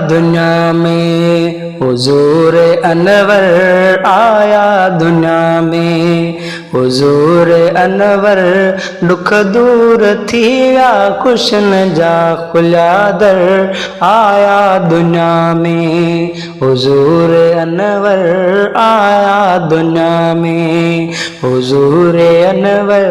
दुनिया में हुजूर अनवर आया दुनिया में हुजूर अनवर दुख दूर थी विया खुशन जा खुलिया दर आया दुनिया में हुजूर अनवर आया दुनिया में हुजूर अनवर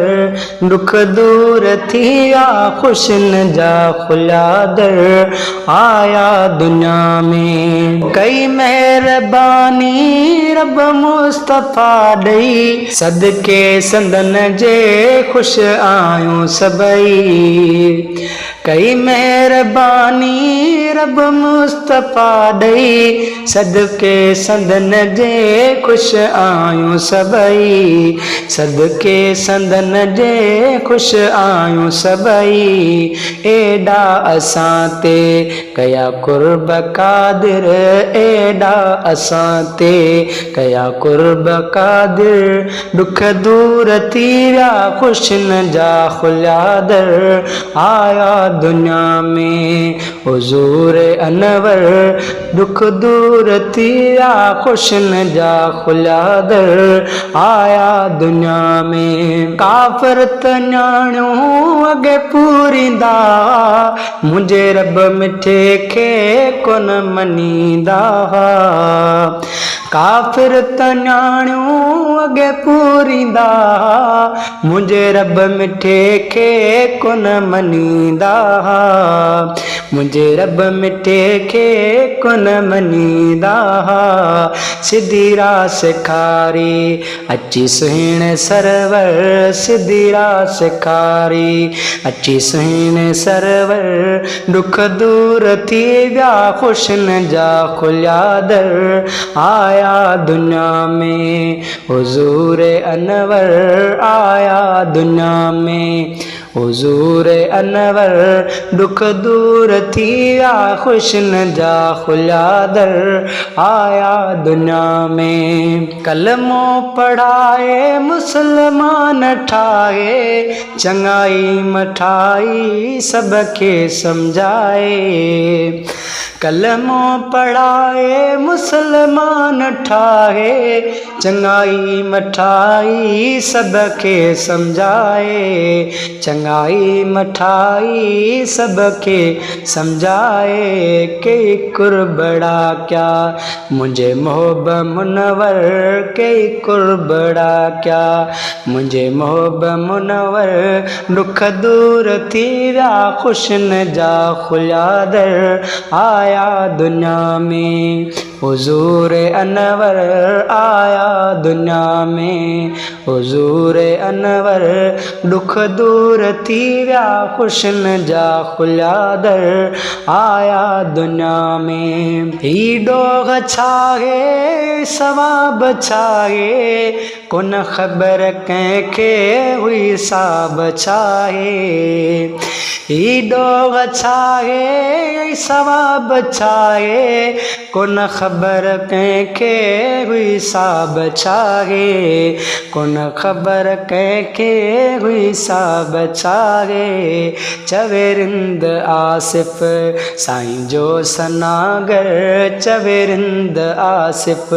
दुख दूर थी विया खुशन जा खुलिया दर आया दुनिया में। कई मेहरबानी रब मुस्तफ़ा ॾई सदके संदन जे खुश आयूं सभई। कई मेहरबानी रब मुस्तफ़ा ॾई सदके संदन जे खुश आयूं सभई। सदके संदन जे खुश आयूं सभई। एॾा असां ते कया कुर्ब कादिर एॾा असां ते कया कुर्ब कादिर दुख दूर थी विया खुशन जा खुलिया दर आया दुनिया में हुजूर अनवर दुख दूर थी विया खुशन जा खुलिया दर आया दुनिया में। काफ़िर त न्याणियूं अॻे पूरींदा मुंहिंजे रब मिठे खे कोन मञींदा। काफ़िर त न्याणियूं अॻे पूरींदा मुंहिंजे रब मिठे खे कोन मञींदा। मुंहिंजे रब मिठे खे कोन मञींदा। सिधी राह सेखारी अची सुहिणे सरवर सिधी राह सेखारी अची सुहिणे सरवर दुख दूर थी विया खुशन जा खुलिया दर आया दुनिया में हुजूर अनवर आया दुनिया में हुजूर अनवर दुख दूर थी विया खुशन जा खुलिया दर आया दुनिया में। कलमो पढ़ाए मुसलमान ठाहे चङाई मठाई सबके समझाए। कलमो पढ़ाए मुसलमान ठाहे चङाई मठाई सबके समझाए। चङाई मठाई सबके समझाए। कई कुर्बड़ा क्या मुंहिंजे मोहब मुनवर कई कुर्बड़ा क्या मुंहिंजे मोहब मुनवर दुख दूर थी विया खुशन जा खुलिया दर आया दुनिया में हुजूर अनवर आया दुनिया में हुजूर अनवर दुख दूर थी विया खुशन जा खुलिया दर आया दुनिया में। ही डोग छाहे सवाब छाहे कोन ख़बर कंहिंखे हुई साब छाहे। ही डोग छाहे सवाब छाहे कोन ख़बर कंहिंखे हुई साब छाहे कोन ख़बर कंहिंखे हुई साब छाहे। चवे रिंद आसिफ़ साईं जो सनागर चवे रिंद आसिफ़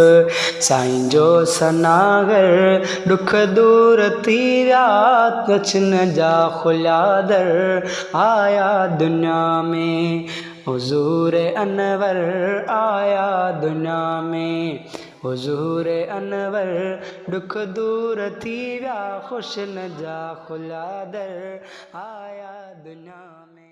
साईं जो सनागर दुख दूर थी विया खुशन जा खुलिया दर आया दुनिया में हुजूर अनवर आया दुनिया में हुजूर अनवर दुख दूर थी विया खुशन जा खुलिया दर आया दुनिया में।